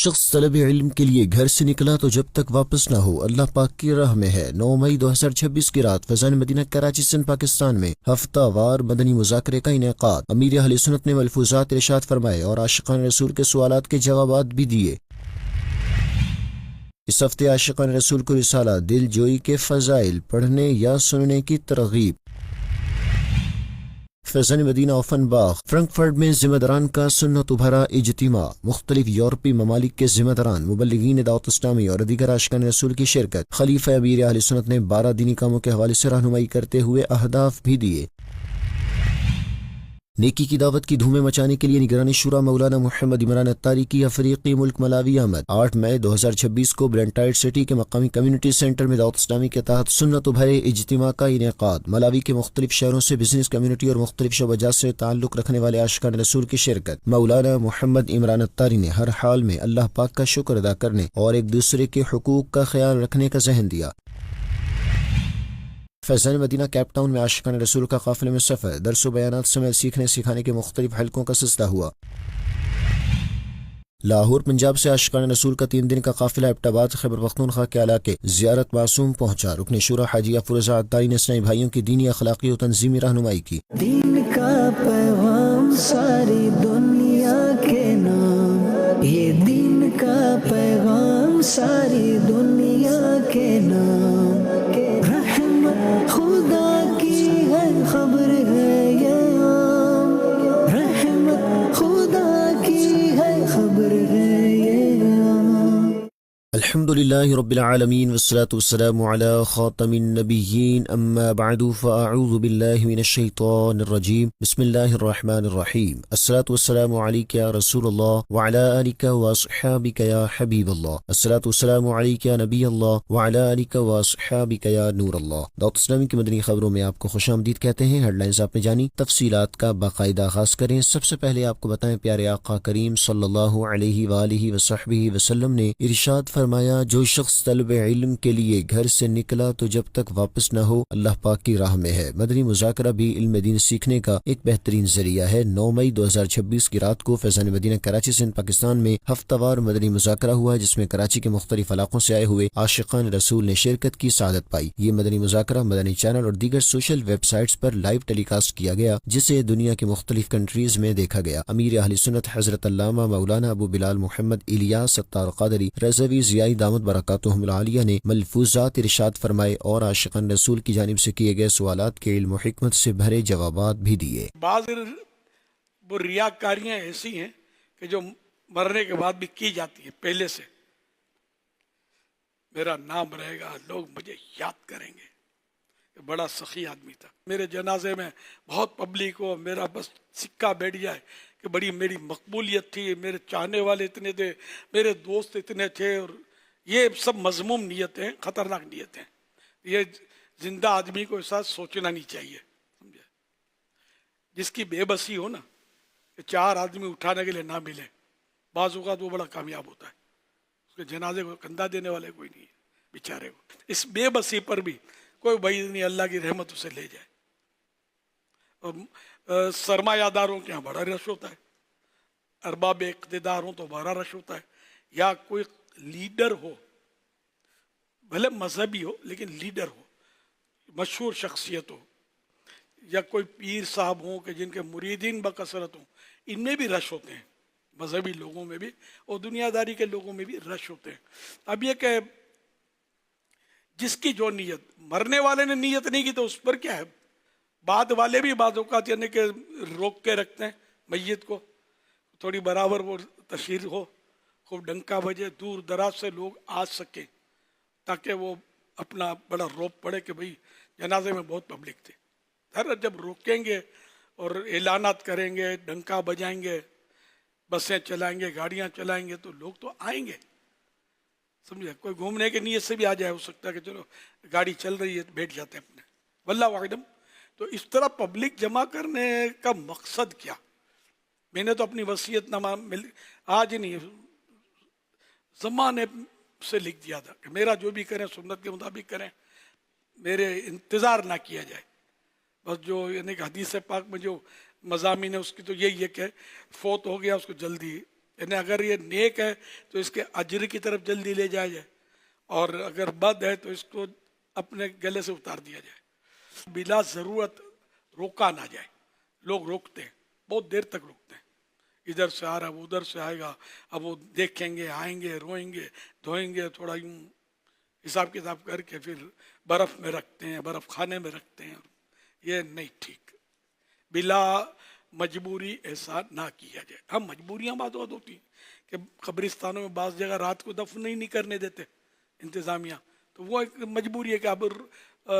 شخص طلب علم کے لیے گھر سے نکلا تو جب تک واپس نہ ہو اللہ پاک کی راہ میں ہے۔ 9 مئی 2026 کی رات فیضان مدینہ کراچی سندھ پاکستان میں ہفتہ وار مدنی مذاکرے کا انعقاد۔ امیر اہل سنت نے ملفوظات ارشاد فرمائے اور عاشقان رسول کے سوالات کے جوابات بھی دیے۔ اس ہفتے عاشقان رسول کو رسالہ دل جوئی کے فضائل پڑھنے یا سننے کی ترغیب۔ فیضان مدینہ اوفن باغ فرنکفرٹ میں ذمہ داران کا سنت بھرا اجتماع۔ مختلف یورپی ممالک کے ذمہ داران، مبلغین دعوت اسلامی اور دیگر عاشقان رسول کی شرکت۔ خلیفہ امیر اہل سنت نے 12 دینی کاموں کے حوالے سے رہنمائی کرتے ہوئے اہداف بھی دیے۔ نیکی کی دعوت کی دھومیں مچانے کے لیے نگرانی شورا مولانا محمد عمران اتاری کی افریقی ملک ملاوی آمد۔ 8 مئی 2026 کو برنٹائڈ سٹی کے مقامی کمیونٹی سینٹر میں دعوت اسلامی کے تحت سنت بھرے اجتماع کا انعقاد۔ ملاوی کے مختلف شہروں سے بزنس کمیونٹی اور مختلف شعبہ سے تعلق رکھنے والے عاشقان رسول کی شرکت۔ مولانا محمد عمران اتاری نے ہر حال میں اللہ پاک کا شکر ادا کرنے اور ایک دوسرے کے حقوق کا خیال رکھنے کا ذہن دیا۔ فیضان مدینہ کیپ ٹاؤن میں عاشقان رسول کا قافلے میں سفر، درس و بیانات سمیت سیکھنے سکھانے کے مختلف حلقوں کا سلسلہ ہوا۔ لاہور پنجاب سے عاشقان رسول کا 3 دن کا قافلہ ایبٹ آباد خیبر پختونخوا کے علاقے زیارت معصوم پہنچا۔ رکن شورا حاجی افروزہ اتاری نے اسلامی بھائیوں کی دینی، اخلاقی و تنظیمی رہنمائی کی۔ دین کا پیغام ساری دنیا کے نام، یہ دین کا پیغام ساری دنیا کے نام، رحمت خدا کی ہے خبر ہے یہ عام، رحمت خدا کی ہے خبر ہے یہ عام۔ الحمدللہ رب العالمین والصلاة والسلام علی خاتم النبیین اما بعد فاعوذ باللہ من الشیطان الرجیم بسم اللہ الرحمن الرحیم الصلاة والسلام علیک یا رسول اللہ وعلی آلک واصحابک یا حبیب اللہ، الصلاة والسلام علیک یا نبی اللہ وعلی آلک واصحابک یا نور اللہ۔ دعوت اسلامی کی مدنی خبروں میں آپ کو خوش آمدید کہتے ہیں۔ ہیڈ لائنز آپ نے جانی، تفصیلات کا باقاعدہ آغاز کریں۔ سب سے پہلے آپ کو بتائیں پیارے آقا کریم صلی اللہ علیہ وآلہ وصحبہ وسلم نے ارشاد فرمایا، جو شخص طلب علم کے لیے گھر سے نکلا تو جب تک واپس نہ ہو اللہ پاک کی راہ میں ہے۔ مدنی مذاکرہ بھی علم دین سیکھنے کا ایک بہترین ذریعہ ہے۔ 9 مئی 2026 کی رات کو فیضان مدینہ کراچی سندھ پاکستان میں ہفتہ وار مدنی مذاکرہ ہوا، جس میں کراچی کے مختلف علاقوں سے آئے ہوئے عاشقان رسول نے شرکت کی سعادت پائی۔ یہ مدنی مذاکرہ مدنی چینل اور دیگر سوشل ویب سائٹس پر لائیو ٹیلی کاسٹ کیا گیا، جسے دنیا کے مختلف کنٹریز میں دیکھا گیا۔ امیر اہل سنت حضرت علامہ مولانا ابو بلال محمد الیاس ستار قادری رضوی ضیائی دامت برکاتہم العالیہ نے ملفوظات ارشاد فرمائے اور عاشقان رسول کی جانب سے کیے گئے سوالات کے علم و حکمت سے بھرے جوابات بھی دیے۔ بعض وہ ریاکاریاں ایسی ہیں کہ جو مرنے کے بعد بھی کی جاتی ہیں پہلے سے۔ میرا نام رہے گا، لوگ مجھے یاد کریں گے، یہ بڑا سخی آدمی تھا۔ میرے جنازے میں بہت پبلک ہو، میرا بس سکہ بیٹھ جائے کہ بڑی میری مقبولیت تھی، میرے چاہنے والے اتنے تھے، میرے دوست اتنے تھے، اور یہ سب مذموم نیتیں، خطرناک نیتیں۔ یہ زندہ آدمی کو ایسا سوچنا نہیں چاہیے، سمجھے؟ جس کی بے بسی ہو نا، کہ 4 آدمی اٹھانے کے لیے نہ ملے، بعض اوقات وہ بڑا کامیاب ہوتا ہے۔ اس کے جنازے کو کندھا دینے والے کوئی نہیں ہے بیچارے کو۔ اس بے بسی پر بھی کوئی بعید نہیں، اللہ کی رحمت اسے لے جائے۔ اور سرمایہ داروں کے یہاں بڑا رش ہوتا ہے، ارباب اقتدار ہوں تو بڑا رش ہوتا ہے، یا کوئی لیڈر ہو، بھلے مذہبی ہو لیکن لیڈر ہو، مشہور شخصیت ہو، یا کوئی پیر صاحب ہوں کہ جن کے مریدین بکثرت ہوں، ان میں بھی رش ہوتے ہیں، مذہبی لوگوں میں بھی اور دنیا داری کے لوگوں میں بھی رش ہوتے ہیں۔ اب یہ کہ جس کی جو نیت، مرنے والے نے نیت نہیں کی تو اس پر کیا ہے؟ بعد والے بھی بعض اوقات یعنی کہ روک کے رکھتے ہیں میت کو، تھوڑی برابر وہ تشہیر ہو، خوب ڈنکا بجے، دور دراز سے لوگ آ سکیں، تاکہ وہ اپنا بڑا روپ پڑے کہ بھئی جنازے میں بہت پبلک تھی۔ ہر جب روکیں گے اور اعلانات کریں گے، ڈنکا بجائیں گے، بسیں چلائیں گے، گاڑیاں چلائیں گے، تو لوگ تو آئیں گے، سمجھے؟ کوئی گھومنے کے نیت سے بھی آ جائے، ہو سکتا ہے کہ چلو گاڑی چل رہی ہے بیٹھ جاتے ہیں اپنے، واللہ اعلم۔ تو اس طرح پبلک جمع کرنے کا مقصد کیا؟ میں نے تو اپنی وصیت نامہ آج نہیں، زمانے سے لکھ دیا تھا کہ میرا جو بھی کریں سنت کے مطابق کریں، میرے انتظار نہ کیا جائے۔ بس جو یعنی کہ حدیث پاک میں جو مضامین ہے اس کی تو یہی ہے کہ فوت ہو گیا اس کو جلدی یعنی اگر یہ نیک ہے تو اس کے اجر کی طرف جلدی لے جایا جائے، اور اگر بد ہے تو اس کو اپنے گلے سے اتار دیا جائے، بلا ضرورت روکا نہ جائے۔ لوگ روکتے ہیں، بہت دیر تک روکتے ہیں، ادھر سے آ رہا ہے وہ ادھر سے آئے گا، اب وہ دیکھیں گے، آئیں گے، روئیں گے، دھوئیں گے، تھوڑا یوں حساب کتاب کر کے پھر برف میں رکھتے ہیں، برف خانے میں رکھتے ہیں۔ یہ نہیں ٹھیک، بلا مجبوری ایسا نہ کیا جائے۔ ہم مجبوریاں بات ہوتی ہیں کہ قبرستانوں میں بعض جگہ رات کو دفن نہیں کرنے دیتے انتظامیہ، تو وہ ایک مجبوری ہے کہ اب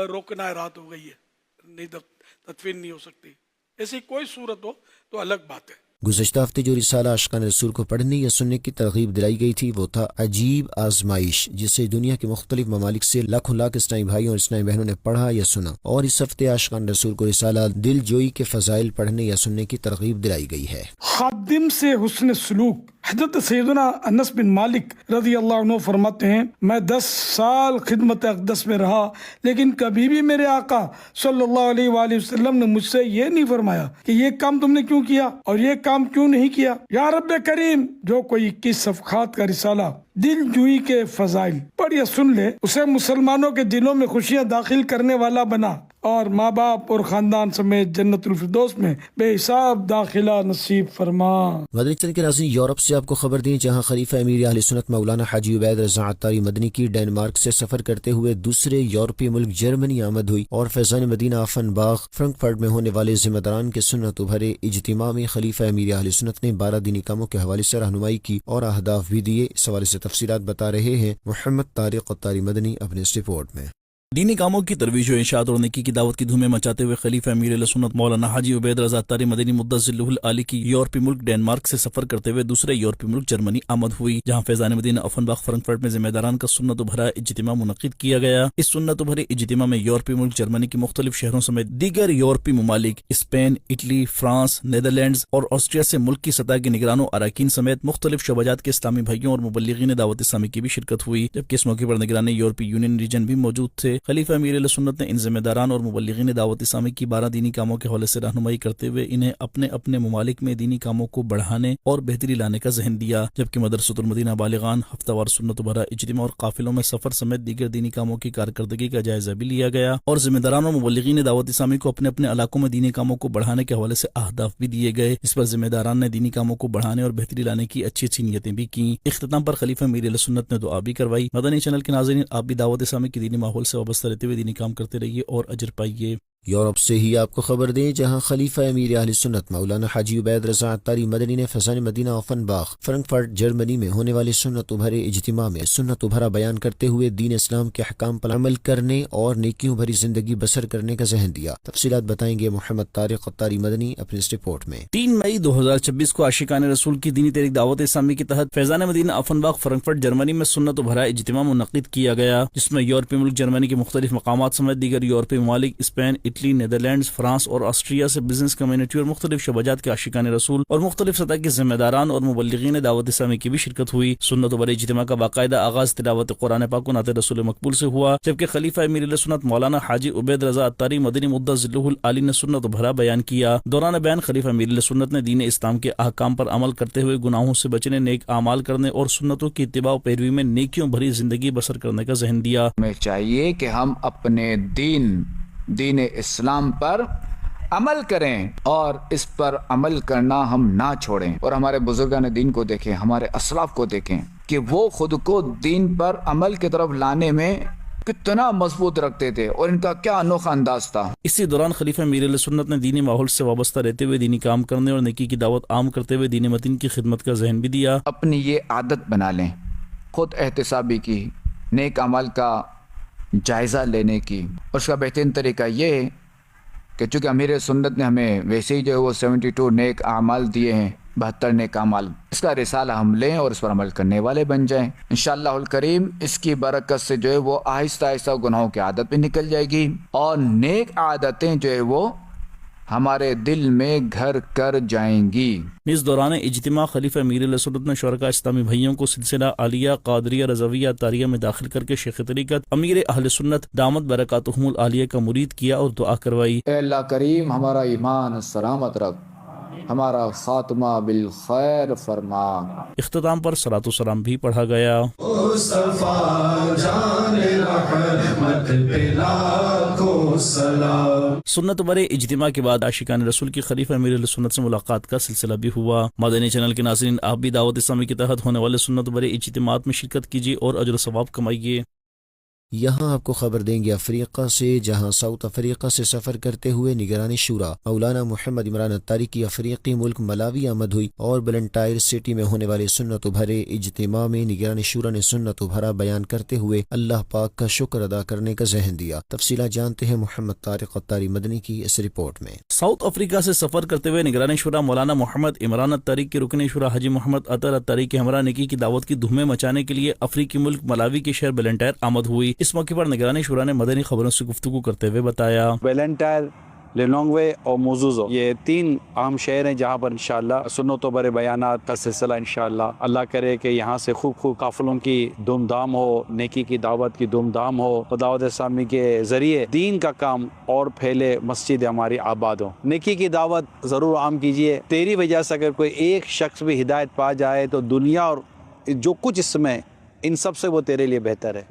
روکنا ہے، رات ہو گئی ہے، نہیں تدفین نہیں ہو سکتی۔ ایسی کوئی صورت ہو تو الگ بات ہے۔ گزشتہ ہفتے جو رسالہ عاشقان رسول کو پڑھنے یا سننے کی ترغیب دلائی گئی تھی وہ تھا عجیب آزمائش، جسے دنیا کے مختلف ممالک سے لاکھوں لاکھ اسلامی بھائیوں اور اسلامی بہنوں نے پڑھا یا سنا، اور اس ہفتے عاشقان رسول کو رسالہ دل جوئی کے فضائل پڑھنے یا سننے کی ترغیب دلائی گئی ہے۔ خادم سے حسن سلوک۔ حضرت سیدنا انس بن مالک رضی اللہ عنہ فرماتے ہیں، میں 10 سال خدمت اقدس میں رہا، لیکن کبھی بھی میرے آقا صلی اللہ علیہ وآلہ وسلم نے مجھ سے یہ نہیں فرمایا کہ یہ کام تم نے کیوں کیا اور یہ کام کیوں نہیں کیا۔ یا رب کریم، جو کوئی 21 صفحات کا رسالہ دل جوئی کے فضائل پڑھ یا سن لے، اسے مسلمانوں کے دلوں میں خوشیاں داخل کرنے والا بنا، اور ماں باپ اور خاندان سمیت جنت الفردوس میں بے حساب داخلہ نصیب فرما۔ مدنی چینل کے ناظرین، یورپ سے آپ کو خبر دیں، جہاں خلیفہ امیر اہل سنت مولانا حاجی عبید رضا عطاری مدنی کی ڈینمارک سے سفر کرتے ہوئے دوسرے یورپی ملک جرمنی آمد ہوئی، اور فیضان مدینہ آفنباغ فرنکفرٹ میں ہونے والے ذمہ داران کے سنت بھرے اجتماع میں خلیفہ امیر اہل سنت نے 12 دینی کاموں کے حوالے سے رہنمائی کی اور اہداف بھی دیے۔ اس حوالے سے تفصیلات بتا رہے ہیں محمد طارق عطاری مدنی اپنے اس رپورٹ میں۔ دینی کاموں کی ترویج و ارشاد اور نیکی کی دعوت کی دھومیں مچاتے ہوئے خلیفہ امیر اہل سنت مولانا حاجی عبید رضا عطاری مدنی مدثر ذلہ العالی کی یورپی ملک ڈینمارک سے سفر کرتے ہوئے دوسرے یورپی ملک جرمنی آمد ہوئی، جہاں فیضان مدینہ آفنباغ فرنکفرٹ میں ذمہ داران کا سنت و بھرا اجتماع منعقد کیا گیا۔ اس سنت و بھرے اجتماع میں یورپی ملک جرمنی کے مختلف شہروں سمیت دیگر یورپی ممالک اسپین، اٹلی، فرانس، نیدرلینڈز اور آسٹریا سے ملک کی سطح کے نگرانوں، اراکین سمیت مختلف شعبات کے اسلامی بھائیوں اور مبلغین دعوت اسلامی کی بھی شرکت ہوئی، جبکہ اس موقع پر نگران یورپی یونین ریجن بھی موجود تھے۔ خلیفہ امیر اہل سنت نے ان ذمہ داران اور مبلغین دعوت اسلامی کی 12 دینی کاموں کے حوالے سے رہنمائی کرتے ہوئے انہیں اپنے اپنے ممالک میں دینی کاموں کو بڑھانے اور بہتری لانے کا ذہن دیا، جبکہ مدرسۃ المدینہ بالغان، ہفتہ وار سنت و بھرا اجتماع اور قافلوں میں سفر سمیت دیگر دینی کاموں کی کارکردگی کا جائزہ بھی لیا گیا، اور ذمہ داران اور مبلغین دعوت اسلامی کو اپنے اپنے علاقوں میں دینی کاموں کو بڑھانے کے حوالے سے اہداف بھی دیے گئے۔ اس پر ذمہ داران نے دینی کاموں کو بڑھانے اور بہتری لانے کی اچھی اچھی نیتیں بھی کیں۔ اختتام پر خلیفہ امیر اہل سنت نے دعا بھی کروائی۔ مدنی چینل کے ناظرین، آپ بھی دعوت اسلامی کی دینی ماحول سے وابستہ رہتے ہوئے دینی کام کرتے رہیے اور اجر پائیے۔ یورپ سے ہی آپ کو خبر دیں، جہاں خلیفہ امیر اہل سنت مولانا حاجی عبید رضا عطاری مدنی نے فیضان مدینہ آفنباغ فرنکفرٹ جرمنی میں ہونے والے سنت و بھرے اجتماع میں سنت و بھرا بیان کرتے ہوئے دین اسلام کے احکام پر عمل کرنے اور نیکیوں بھری زندگی بسر کرنے کا ذہن دیا۔ تفصیلات بتائیں گے محمد طارق عطاری مدنی اپنے اس رپورٹ میں۔ 3 مئی 2026 کو عاشقان رسول کی دینی تحریک دعوت اسلامی کے تحت فیضان مدینہ آفنباغ فرنکفرٹ جرمنی میں سنت و بھرا اجتماع منعقد کیا گیا، جس میں یورپی ملک جرمنی کے مختلف مقامات سمیت دیگر یورپی ممالک اسپین، اٹلی، نیدرلینڈز، فرانس اور آسٹریا سے بزنس کمیونٹی اور مختلف شعبات کے عاشقان رسول اور مختلف سطح کے ذمہ داران اور مبلغین دعوت اسلامی کی بھی شرکت ہوئی۔ سنت و بھرے اجتماع کا باقاعدہ آغاز تلاوت قرآن پاک و نعت رسول مقبول سے ہوا، جبکہ خلیفہ امیر اہل سنت مولانا حاجی عبید رضا عطاری مدنی مدثر ذلہ العالی نے سنت و بھرا بیان کیا۔ دوران بیان خلیفہ امیر اہل سنت نے دین اسلام کے احکام پر عمل کرتے ہوئے گناہوں سے بچنے، نیک اعمال کرنے اور سنتوں کی اتباع و پیروی میں نیکیوں بھری زندگی بسر کرنے کا ذہن دیا۔ ہمیں چاہیے کہ ہم اپنے دین اسلام پر عمل کریں اور اس پر عمل کرنا ہم نہ چھوڑیں، اور ہمارے بزرگان دین کو دیکھیں، ہمارے اسلاف کو دیکھیں کہ وہ خود کو دین پر عمل کی طرف لانے میں کتنا مضبوط رکھتے تھے اور ان کا کیا انوکھا انداز تھا۔ اسی دوران خلیفہ امیر اہل سنت نے دینی ماحول سے وابستہ رہتے ہوئے دینی کام کرنے اور نیکی کی دعوت عام کرتے ہوئے دین متین کی خدمت کا ذہن بھی دیا۔ اپنی یہ عادت بنا لیں خود احتسابی کی، نیک عمل کا جائزہ لینے کی، اور اس کا بہترین طریقہ یہ ہے کہ چونکہ امیر سنت نے ہمیں ویسے ہی جو ہے وہ 72 نیک اعمال دیے ہیں، 72 نیک اعمال، اس کا رسالہ ہم لیں اور اس پر عمل کرنے والے بن جائیں انشاءاللہ الکریم۔ اس کی برکت سے جو ہے وہ آہستہ آہستہ گناہوں کی عادت بھی نکل جائے گی اور نیک عادتیں جو ہے وہ ہمارے دل میں گھر کر جائیں گی۔ اس دوران اجتماع خلیفہ امیر اہل سنت نے شرکاء اسلامی بھائیوں کو سلسلہ عالیہ قادریہ رضویہ طاریہ میں داخل کر کے شیخ طریقت امیر اہل سنت دامت برکاتہم العالیہ کا مرید کیا اور دعا کروائی۔ اے اللہ کریم ہمارا ایمان سلامت رکھ، ہمارا خاتمہ بالخیر فرما۔ اختتام پر صلاۃ و سلام بھی پڑھا گیا۔ سنت برے اجتماع کے بعد عاشقان رسول کی خلیفہ امیر اہل سنت سے ملاقات کا سلسلہ بھی ہوا۔ مدنی چینل کے ناظرین، آپ بھی دعوت اسلامی کے تحت ہونے والے سنت برے اجتماعات میں شرکت کیجیے اور اجر و ثواب کمائیے۔ یہاں آپ کو خبر دیں گے افریقہ سے، جہاں ساؤتھ افریقہ سے سفر کرتے ہوئے نگران شورا مولانا محمد عمران اتاری کی افریقی ملک ملاوی آمد ہوئی اور بلنٹائر سٹی میں ہونے والے سنت بھرے اجتماع میں نگران شورا نے سنت بھرا بیان کرتے ہوئے اللہ پاک کا شکر ادا کرنے کا ذہن دیا۔ تفصیلات جانتے ہیں محمد طارق اتاری مدنی کی اس رپورٹ میں۔ ساؤتھ افریقہ سے سفر کرتے ہوئے نگران شورا مولانا محمد عمران اتاری کے رکن شورا حاجی محمد اطہر اتاری کے ہمراہ نیکی کی دعوت کی دھومیں مچانے کے لیے افریقی ملک ملاوی کے شہر بلنٹائر آمد ہوئی۔ اس موقع پر نگران شورا نے مدنی خبروں سے گفتگو کرتے ہوئے بتایا، بلنٹائر، لینونگوے اور موزوزو، یہ 3 اہم شہر ہیں جہاں پر انشاءاللہ سنت و برے بیانات کا سلسلہ انشاءاللہ اللہ کرے کہ یہاں سے خوب قافلوں کی دھوم دھام ہو، نیکی کی دعوت کی دھوم دھام ہو، دعوت اسلامی کے ذریعے دین کا کام اور پھیلے، مسجد ہماری آباد ہو۔ نیکی کی دعوت ضرور عام کیجیے، تیری وجہ سے اگر کوئی ایک شخص بھی ہدایت پا جائے تو دنیا اور جو کچھ اس میں ان سب سے وہ تیرے لیے بہتر ہے۔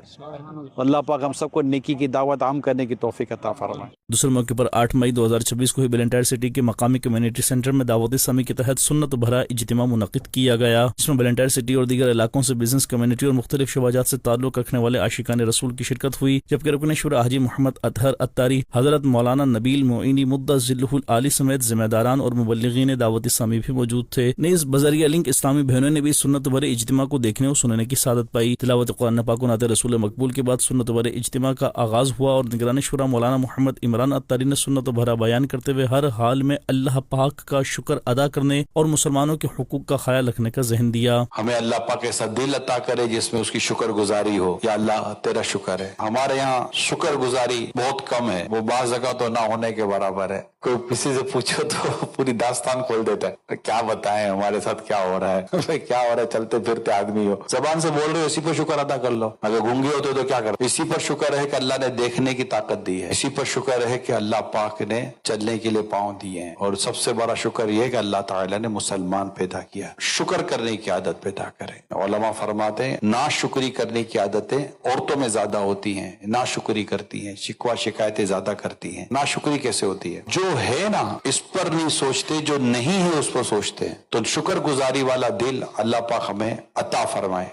اللہ پاک ہم سب کو نیکی کی دعوت عام کرنے کی توفیق عطا فرمائے۔ دوسرے موقع پر 8 مئی 2026 کو ہی بلنٹائر سٹی کے مقامی کمیونٹی سینٹر میں دعوت اسلامی کے تحت سنت بھرا اجتماع منعقد کیا گیا، جس میں بلنٹائر سٹی اور دیگر علاقوں سے بزنس کمیونٹی اور مختلف شعبات سے تعلق رکھنے والے عاشقان رسول کی شرکت ہوئی، جبکہ رکن شورا حاجی محمد اطہر اتاری حضرت مولانا نبیل معینی مدۃ ذلہ العالی سمیت ذمہ داران اور مبلغین دعوت اسلامی بھی موجود تھے۔ نیز بذریعہ لنک اسلامی بہنوں نے بھی سنت بھرے اجتماع کو دیکھنے اور سننے کی سعادت پائی۔ تلاوت قرآن پاک و نعت رسول مقبول کے بعد سنت بھرے اجتماع کا آغاز ہوا اور نگران شورا مولانا محمد عمران اتاری نے سنت بھرا بیان کرتے ہوئے ہر حال میں اللہ پاک کا شکر ادا کرنے اور مسلمانوں کے حقوق کا خیال رکھنے کا ذہن دیا۔ ہمیں اللہ پاک ایسا دل عطا کرے جس میں اس کی شکر گزاری ہو۔ یا اللہ تیرا شکر ہے۔ ہمارے یہاں شکر گزاری بہت کم ہے، وہ بعض جگہ تو نہ ہونے کے برابر ہے۔ کوئی کسی سے پوچھو تو پوری داستان کھول دیتا ہے، کیا بتائیں ہمارے ساتھ کیا ہو رہا ہے، کیا ہو رہا ہے، چلتے پھرتے آدمی ہو، زبان سے بول رہے ہو، اسی پر شکر ادا کر لو۔ اگر گونگے ہوتے تو کیا کرو؟ اسی پر شکر ہے کہ اللہ نے دیکھنے کی طاقت دی ہے، اسی پر شکر ہے کہ اللہ پاک نے چلنے کے لیے پاؤں دیے ہیں، اور سب سے بڑا شکر یہ ہے کہ اللہ تعالیٰ نے مسلمان پیدا کیا۔ شکر کرنے کی عادت پیدا کریں۔ علماء فرماتے ہیں ناشکری کرنے کی عادتیں عورتوں میں زیادہ ہوتی ہیں، ناشکری کرتی ہیں، شکوہ شکایتیں زیادہ کرتی ہیں۔ ناشکری کیسے ہوتی ہے؟ جو ہے نا اس پر نہیں سوچتے، جو نہیں ہے اس پر سوچتے ہیں۔ تو شکر گزاری والا دل اللہ پاک ہمیں عطا فرمائے،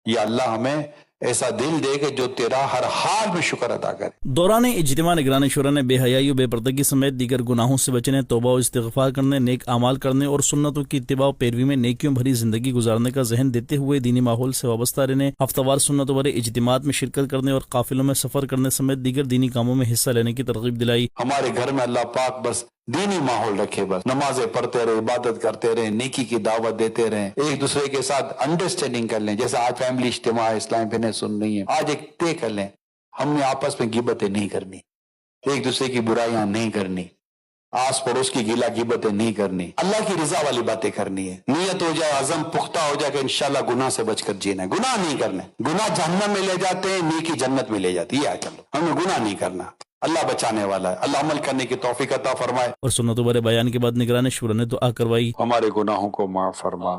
یا اللہ ہمیں ایسا دل دے کہ جو تیرا ہر حال میں شکر ادا کرے۔ دوران اجتماع نگران شورا نے بے حیائی و بے پردگی سمیت دیگر گناہوں سے بچنے، توبہ و استغفار کرنے، نیک اعمال کرنے اور سنتوں کی اتباع و پیروی میں نیکیوں بھری زندگی گزارنے کا ذہن دیتے ہوئے دینی ماحول سے وابستہ رہنے، ہفتہ وار سنتوں بھرے اجتماعات میں شرکت کرنے اور قافلوں میں سفر کرنے سمیت دیگر دینی کاموں میں حصہ لینے کی ترغیب دلائی۔ ہمارے گھر میں اللہ پاک بس دینی ماحول رکھے، بس نمازیں پڑھتے رہے، عبادت کرتے رہے، نیکی کی دعوت دیتے رہے، ایک دوسرے کے ساتھ انڈرسٹینڈنگ کر لیں۔ جیسے آج فیملی اجتماع اسلام پہ سن رہی ہیں، آج ایک طے کر لیں، ہم نے آپس میں غیبتیں نہیں کرنی، ایک دوسرے کی برائیاں نہیں کرنی، آس پڑوس کی گیلا غیبتیں نہیں کرنی، اللہ کی رضا والی باتیں کرنی ہے۔ نیت ہو جائے، عزم پختہ ہو جائے کہ انشاءاللہ گناہ سے بچ کر جینا ہے، گناہ نہیں کرنے۔ گناہ جہنم میں لے جاتے ہیں، نیکی جنت میں لے جاتی ہے۔ چلو ہمیں گناہ نہیں کرنا، اللہ بچانے والا ہے، اللہ عمل کرنے کی توفیق عطا فرمائے۔ اور سنت بھرے بیان کے بعد نگران شورا نے دعا کروائی، ہمارے گناہوں کو معاف فرما،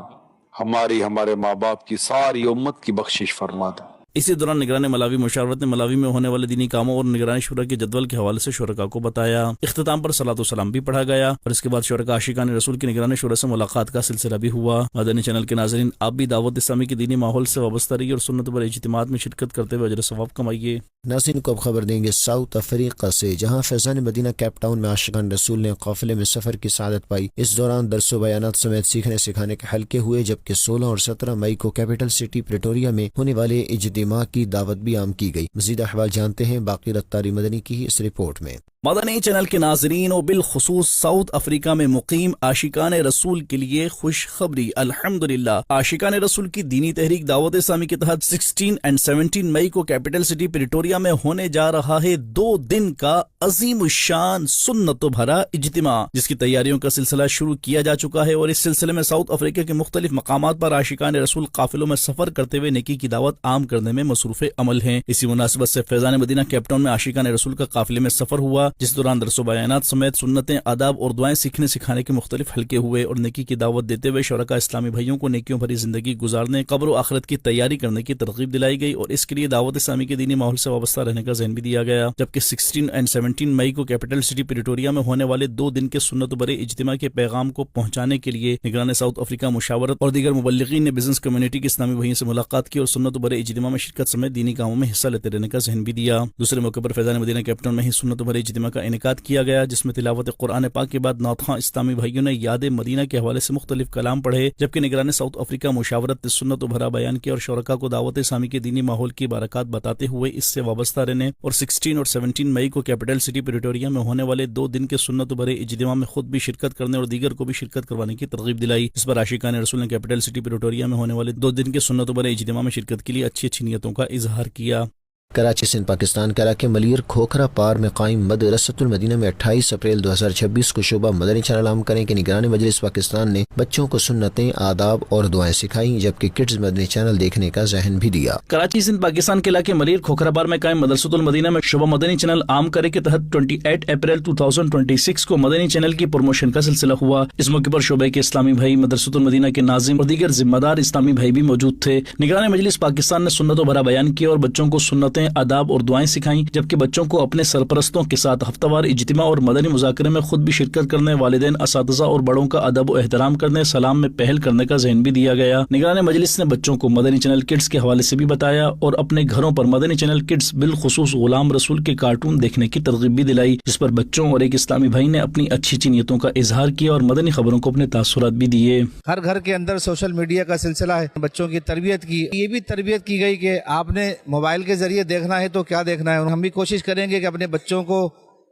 ہمارے ماں باپ کی ساری امت کی بخشش فرما دے۔ اسی دوران نگران ملاوی مشاورت نے ملاوی میں ہونے والے دینی کاموں اور نگران شورا کے جدول کے حوالے سے شرکاء کو بتایا۔ اختتام پر صلاۃ و سلام بھی پڑھا گیا اور اس کے بعد شرکاء عاشقان رسول کی نگران شورا سے ملاقات کا سلسلہ بھی ہوا۔ مدنی چینل کے ناظرین، آپ بھی دعوت اسلامی کے دینی ماحول سے وابستہ رہیے اور سنت پر اجتماعات میں شرکت کرتے ہوئے اجر ثواب کمائیے۔ ناظرین کو اب خبر دیں گے ساؤتھ افریقہ سے، جہاں فیضان مدینہ کیپ ٹاؤن میں عاشقان رسول نے قافلے میں سفر کی سعادت پائی۔ اس دوران درس و بیانات سمیت سیکھنے سکھانے کے حلقے ہوئے، جبکہ 16 اور 17 مئی کو کیپٹل سٹی پریٹوریا میں ہونے والے اجتماع کی دعوت بھی عام کی گئی۔ مزید احوال جانتے ہیں باقر اتاری مدنی کی اس رپورٹ میں۔ مدنی چینل کے ناظرین و بالخصوص ساؤتھ افریقہ میں مقیم عاشقان رسول کے لیے خوشخبری، الحمدللہ عاشقان رسول کی دینی تحریک دعوت اسلامی کے تحت 16 اور 17 مئی کو کیپٹل سٹی پریٹوریا میں ہونے جا رہا ہے 2 دن کا عظیم الشان سنت بھرا اجتماع، جس کی تیاریوں کا سلسلہ شروع کیا جا چکا ہے، اور اس سلسلے میں ساؤتھ افریقہ کے مختلف مقامات پر عاشقان رسول قافلوں میں سفر کرتے ہوئے نیکی کی دعوت عام کرنے میں مصروف عمل ہیں۔ اسی مناسبت سے فیضان مدینہ کیپ ٹاؤن میں عاشقان رسول کا قافلے میں سفر ہوا، کیا، جس دوران درس و بیانات سمیت سنتیں، آداب اور دعائیں سیکھنے سکھانے کے مختلف حلقے ہوئے اور نیکی کی دعوت دیتے ہوئے شرکاء اسلامی بھائیوں کو نیکیوں بھری زندگی گزارنے، قبر و آخرت کی تیاری کرنے کی ترغیب دلائی گئی اور اس کے لیے دعوت اسلامی کے دینی ماحول سے وابستہ رہنے کا ذہن بھی دیا گیا۔ جبکہ 16 اور 17 مئی کو کیپٹل سٹی پریٹوریا میں ہونے والے 2 دن کے سنت برے اجتماع کے پیغام کو پہنچانے کے لیے نگران ساؤتھ افریقہ مشاورت اور دیگر مبلغین نے بزنس کمیونٹی کے اسلامی بھائیوں سے ملاقات کی اور سنت برے اجتماع میں شرکت سمیت دینی کاموں میں حصہ لیتے رہنے کا ذہن بھی دیا۔ دوسرے موقع پر فیضان مدینہ کیپ ٹاؤن میں ہی سنت برے اجتماع کا انعقاد کیا گیا، جس میں تلاوت قرآن پاک کے بعد نعت خواں اسلامی بھائیوں نے یاد مدینہ کے حوالے سے مختلف کلام پڑھے، جبکہ نگران ساؤتھ افریقہ مشاورت نے سنت بھرا بیان کیا اور شرکاء کو دعوت اسلامی کے دینی ماحول کی برکات بتاتے ہوئے اس سے وابستہ رہنے اور 16 اور 17 مئی کو کیپٹل سٹی پریٹوریا میں ہونے والے 2 دن کے سنت برے اجتماع میں خود بھی شرکت کرنے اور دیگر کو بھی شرکت کروانے کی ترغیب دلائی۔ اس پر عاشقان رسول نے کیپٹل سٹی پریٹوریا میں ہونے والے 2 دن کے سنت برے اجتماع میں شرکت کے لیے اچھی نیتوں کا اظہار کیا۔ کراچی سندھ پاکستان کے علاقے ملیر کھوکھرا پار میں قائم مدرسۃ المدینہ میں 28 اپریل 2026 کو شعبہ مدنی چینل عام کرنے کے نگران مجلس پاکستان نے بچوں کو سنتیں، آداب اور دعائیں سکھائیں، جبکہ کڈز مدنی چینل دیکھنے کا ذہن بھی دیا۔ کراچی سندھ پاکستان کے علاقے ملیر کھوکھرا پار میں قائم مدرسۃ المدینہ میں شعبہ مدنی چینل عام کرے کے تحت 28 اپریل 2026 کو مدنی چینل کی پروموشن کا سلسلہ ہوا۔ اس موقع پر شعبے کے اسلامی بھائی، مدرسۃ المدینہ کے ناظم اور دیگر ذمہ دار اسلامی بھائی بھی موجود تھے۔ نگران مجلس پاکستان نے سنتوں بھرا بیان کیا اور بچوں کو سنتیں، آداب اور دعائیں سکھائیں، جبکہ بچوں کو اپنے سرپرستوں کے ساتھ ہفتہ وار اجتماع اور مدنی مذاکرے میں خود بھی شرکت کرنے، والدین، اساتذہ اور بڑوں کا ادب و احترام کرنے، سلام میں پہل کرنے کا ذہن بھی دیا گیا۔ نگران مجلس نے بچوں کو مدنی چینل کڈز کے حوالے سے بھی بتایا اور اپنے گھروں پر مدنی چینل کڈز بالخصوص غلام رسول کے کارٹون دیکھنے کی ترغیب بھی دلائی، جس پر بچوں اور ایک اسلامی بھائی نے اپنی اچھی نیتوں کا اظہار کیا اور مدنی خبروں کو اپنے تاثرات بھی دیے۔ ہر گھر کے اندر سوشل میڈیا کا سلسلہ ہے، بچوں کی تربیت کی، یہ بھی تربیت کی گئی کہ آپ نے موبائل کے ذریعے دیکھنا ہے تو کیا دیکھنا ہے۔ ہم بھی کوشش کریں گے کہ اپنے بچوں کو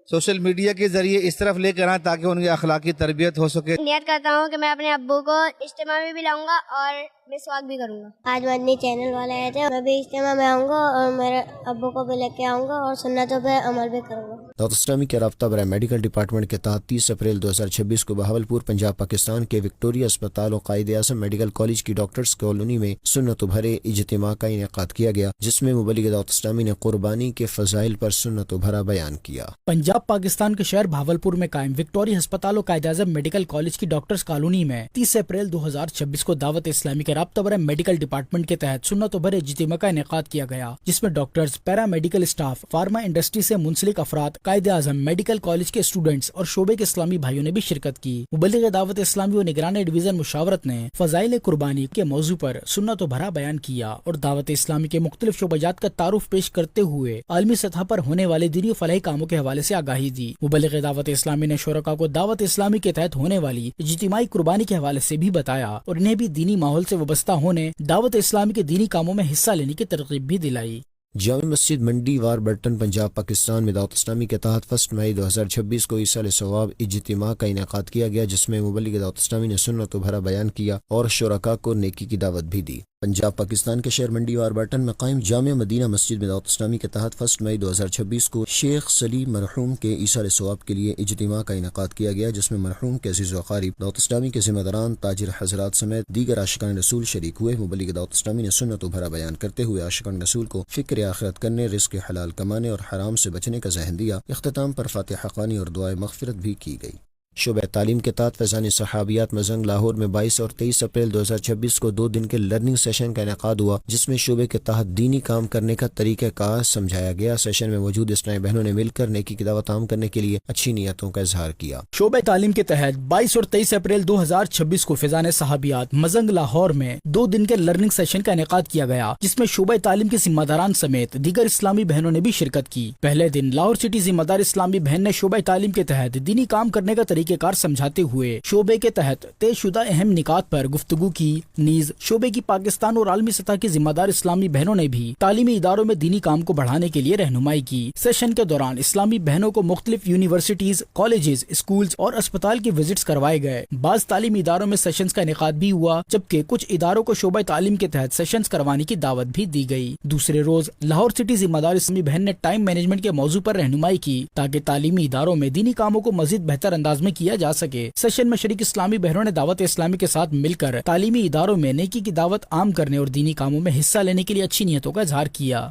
سوشل میڈیا کے ذریعے اس طرف لے کر آئیں تاکہ ان کی اخلاقی تربیت ہو سکے۔ نیت کرتا ہوں کہ میں اپنے ابو کو اجتماع میں بھی لاؤں گا اور مسواک بھی کروں گا۔ آج مدنی چینل والے آئے تھے، میں بھی اجتماع میں آؤں گا اور میرے ابو کو بھی لے کے آؤں گا اور سنتوں پہ عمل بھی کروں گا۔ دعوت اسلامی کے رابطہ برائے میڈیکل ڈپارٹمنٹ کے تحت 30 اپریل 2026 کو بہاولپور پنجاب پاکستان کے وکٹوریہ اسپتال اور قائد اعظم میڈیکل کالج کی ڈاکٹرز کالونی میں سنت بھرے اجتماع کا انعقاد کیا گیا، جس میں مبلغ دعوت اسلامی نے قربانی کے فضائل پر سنت بھرا بیان کیا۔ پنجاب پاکستان کے شہر بہاولپور میں قائم وکٹوریہ اسپتال اور قائد اعظم میڈیکل کالج کی ڈاکٹرز کالونی میں 30 اپریل 2026 کو دعوت اسلامی کے رابطہ برائے میڈیکل ڈپارٹمنٹ کے تحت سنت بھرے اجتماع کا انعقاد کیا گیا، جس میں ڈاکٹرز، پیرا میڈیکل اسٹاف، فارما انڈسٹری سے منسلک افراد، قائد اعظم میڈیکل کالج کے اسٹوڈنٹس اور شعبے کے اسلامی بھائیوں نے بھی شرکت کی۔ مبلغ دعوت اسلامی و نگران ڈویژن مشاورت نے فضائل قربانی کے موضوع پر سنت بھرا بیان کیا اور دعوت اسلامی کے مختلف شعبات کا تعارف پیش کرتے ہوئے عالمی سطح پر ہونے والے دینی و فلاحی کاموں کے حوالے سے آگاہی دی۔ مبلغ دعوت اسلامی نے شرکاء کو دعوت اسلامی کے تحت ہونے والی اجتماعی قربانی کے حوالے سے بھی بتایا اور انہیں بھی دینی ماحول سے وابستہ ہونے، دعوت اسلامی کے دینی کاموں میں حصہ لینے کی ترغیب بھی دلائی۔ جامع مسجد منڈی وار برٹن پنجاب پاکستان میں دعوت اسلامی کے تحت 1 مئی 2026 کو ایصال ثواب اجتماع کا انعقاد کیا گیا، جس میں مبلغ دعوت اسلامی نے سنت بھرا بیان کیا اور شرکاء کو نیکی کی دعوت بھی دی۔ پنجاب پاکستان کے شہر منڈی وار برٹن میں قائم جامع مدینہ مسجد میں دعوت اسلامی کے تحت 1 مئی 2026 کو شیخ سلیم مرحوم کے ایصال ثواب کے لیے اجتماع کا انعقاد کیا گیا، جس میں مرحوم کے عزیز و اقارب، دعوت اسلامی کے ذمہ داران، تاجر حضرات سمیت دیگر عاشقان رسول شریک ہوئے۔ مبلغ دعوت اسلامی نے سنت بھرا بیان کرتے ہوئے عاشقان رسول کو فکر آخرت کرنے، رزق حلال کمانے اور حرام سے بچنے کا ذہن دیا۔ اختتام پر فاتحہ خوانی اور دعائے مغفرت بھی کی گئی۔ شعبہ تعلیم کے تحت فیضان صحابیات مزنگ لاہور میں 22 اور 23 اپریل 2026 کو 2 دن کے لرننگ سیشن کا انعقاد ہوا، جس میں شعبے کے تحت دینی کام کرنے کا طریقہ کار سمجھایا گیا۔ سیشن میں موجود اسلامی بہنوں نے مل کر نیکی کی دعوت عام کرنے کے لیے اچھی نیتوں کا اظہار کیا۔ شعبہ تعلیم کے تحت 22 اور 23 اپریل 2026 کو فیضان صحابیات مزنگ لاہور میں 2 دن کے لرننگ سیشن کا انعقاد کیا گیا، جس میں شعبہ تعلیم کے ذمہ داران سمیت دیگر اسلامی بہنوں نے بھی شرکت کی۔ پہلے دن لاہور سٹی ذمہ دار اسلامی بہن نے شعبہ تعلیم کے تحت دینی کام کرنے کا طریقہ کار سمجھاتے ہوئے شعبے کے تحت طے شدہ اہم نکات پر گفتگو کی۔ نیز شعبے کی پاکستان اور عالمی سطح کی ذمہ دار اسلامی بہنوں نے بھی تعلیمی اداروں میں دینی کام کو بڑھانے کے لیے رہنمائی کی۔ سیشن کے دوران اسلامی بہنوں کو مختلف یونیورسٹیز، کالجز، اسکولز اور اسپتال کی وزٹس کروائے گئے۔ بعض تعلیمی اداروں میں سیشنز کا انعقاد بھی ہوا، جبکہ کچھ اداروں کو شعبہ تعلیم کے تحت سیشنز کروانے کی دعوت بھی دی گئی۔ دوسرے روز لاہور سٹی ذمہ دار اسلامی بہن نے ٹائم مینجمنٹ کے موضوع پر رہنمائی کی تاکہ تعلیمی اداروں میں دینی کاموں کو مزید بہتر انداز میں کیا جا سکے۔ سیشن میں شریک اسلامی بہنوں نے دعوت اسلامی کے ساتھ مل کر تعلیمی اداروں میں نیکی کی دعوت عام کرنے اور دینی کاموں میں حصہ لینے کے لیے اچھی نیتوں کا اظہار کیا۔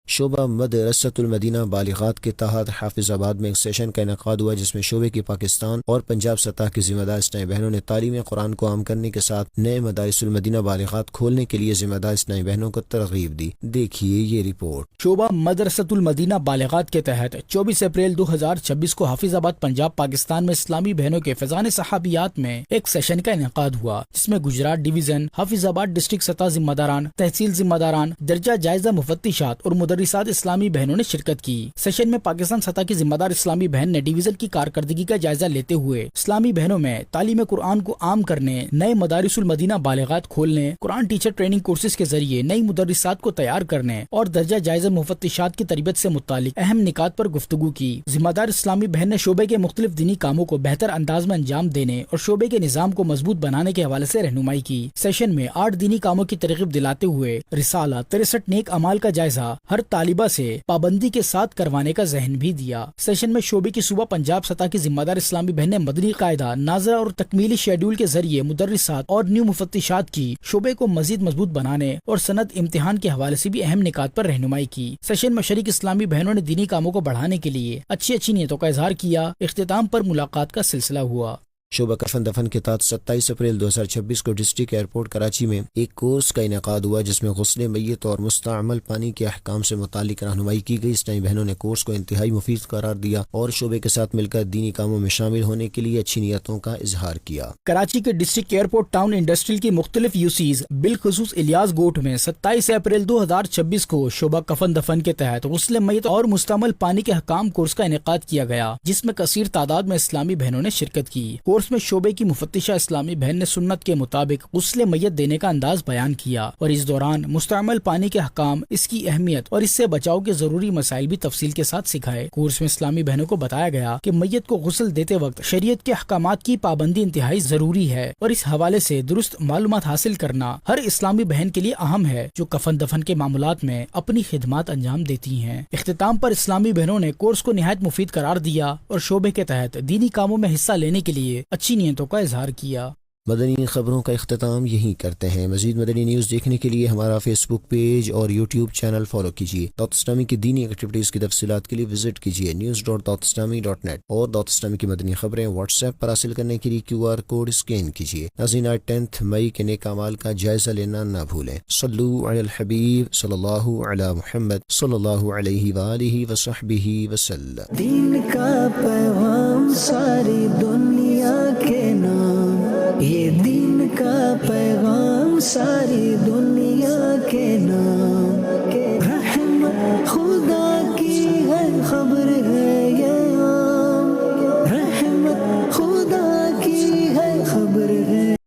شعبہ مدرسۃ المدینہ بالغات کے تحت حافظ آباد میں ایک سیشن کا انعقاد ہوا جس میں شعبے کی پاکستان اور پنجاب سطح کی ذمہ دار اسلامی بہنوں نے تعلیم قرآن کو عام کرنے کے ساتھ نئے مدارس المدینہ بالغات کھولنے کے لیے ذمہ دار اسلامی بہنوں کو ترغیب دی۔ دیکھیے یہ رپورٹ۔ شعبہ مدرسۃ المدینہ بالغات کے تحت 24 اپریل 2026 کو حافظ آباد پنجاب پاکستان میں اسلامی بہنوں کے فیضان صحابیات میں ایک سیشن کا انعقاد ہوا جس میں گجرات ڈویژن، حافظ آباد ڈسٹرکٹ سطح ذمہ داران، تحصیل ذمہ داران، درجہ جائزہ مفتشات اور مدرسات اسلامی بہنوں نے شرکت کی۔ سیشن میں پاکستان سطح کی ذمہ دار اسلامی بہن نے ڈویژن کی کارکردگی کا جائزہ لیتے ہوئے اسلامی بہنوں میں تعلیم قرآن کو عام کرنے، نئے مدارس المدینہ بالغات کھولنے، قرآن ٹیچر ٹریننگ کورسز کے ذریعے نئی مدرسات کو تیار کرنے اور درجہ جائزہ مفتشات کی تربیت سے متعلق اہم نکات پر گفتگو کی۔ ذمہ دار اسلامی بہن نے شعبے کے مختلف دینی کاموں کو بہتر انداز میں انجام دینے اور شعبے کے نظام کو مضبوط بنانے کے حوالے سے رہنمائی کی۔ سیشن میں 8 دینی کاموں کی ترغیب دلاتے ہوئے رسالہ 63 نیک اعمال کا جائزہ ہر طالبہ سے پابندی کے ساتھ کروانے کا ذہن بھی دیا۔ سیشن میں شعبے کی صوبہ پنجاب سطح کی ذمہ دار اسلامی بہن نے مدنی قاعدہ، ناظرہ اور تکمیلی شیڈول کے ذریعے مدرسات اور نیو مفتشات کی شعبے کو مزید مضبوط بنانے اور سند امتحان کے حوالے سے بھی اہم نکات پر رہنمائی کی۔ سیشن میں شریک اسلامی بہنوں نے دینی کاموں کو بڑھانے کے لیے اچھی نیتوں کا اظہار کیا۔ اختتام پر ملاقات کا سلسلہ ہوا۔ شعبہ کفن دفن کے تحت 27 اپریل 2026 کو ڈسٹرکٹ ایئرپورٹ کراچی میں ایک کورس کا انعقاد ہوا جس میں غسل میت اور مستعمل پانی کے احکام سے متعلق رہنمائی کی گئی۔ اسلامی بہنوں نے کورس کو انتہائی مفید قرار دیا اور شعبے کے ساتھ مل کر دینی کاموں میں شامل ہونے کے لیے اچھی نیتوں کا اظہار کیا۔ کراچی کے ڈسٹرکٹ ایئرپورٹ ٹاؤن انڈسٹریل کی مختلف یوسیز بالخصوص الیاس گوٹ میں 27 اپریل 2026 کو شعبہ کفن دفن کے تحت غسل میت اور مستعمل پانی کے احکام کورس کا انعقاد کیا گیا جس میں کثیر تعداد میں اسلامی بہنوں نے شرکت کی۔ کورس میں شعبے کی مفتشہ اسلامی بہن نے سنت کے مطابق غسل میت دینے کا انداز بیان کیا اور اس دوران مستعمل پانی کے احکام، اس کی اہمیت اور اس سے بچاؤ کے ضروری مسائل بھی تفصیل کے ساتھ سکھائے۔ کورس میں اسلامی بہنوں کو بتایا گیا کہ میت کو غسل دیتے وقت شریعت کے احکامات کی پابندی انتہائی ضروری ہے اور اس حوالے سے درست معلومات حاصل کرنا ہر اسلامی بہن کے لیے اہم ہے جو کفن دفن کے معاملات میں اپنی خدمات انجام دیتی ہیں۔ اختتام پر اسلامی بہنوں نے کورس کو نہایت مفید قرار دیا اور شعبے کے تحت دینی کاموں میں حصہ لینے کے لیے اچھی نیتوں کا اظہار کیا۔ مدنی خبروں کا اختتام یہی کرتے ہیں۔ مزید مدنی نیوز دیکھنے کے لیے ہمارا فیس بک پیج اور یوٹیوب چینل فالو کیجیے۔ دعوت اسلامی کی دینی ایکٹیویٹیز کی تفصیلات کے لیے وزٹ کیجیے news.dawatislami.net اور دعوت اسلامی کی مدنی خبریں واٹس ایپ پر حاصل کرنے کے لیے QR کوڈ اسکین کیجیے۔ ناظرین، 10 مئی کے نیک اعمال کا جائزہ لینا نہ بھولیں۔ صلو علی الحبیب صلی اللہ علی محمد صلی اللہ علیہ وآلہ وصحبہ وسلم۔ دین کا پیغام ساری دنیا کے نام، یہ دین کا پیغام ساری دنیا کے نام۔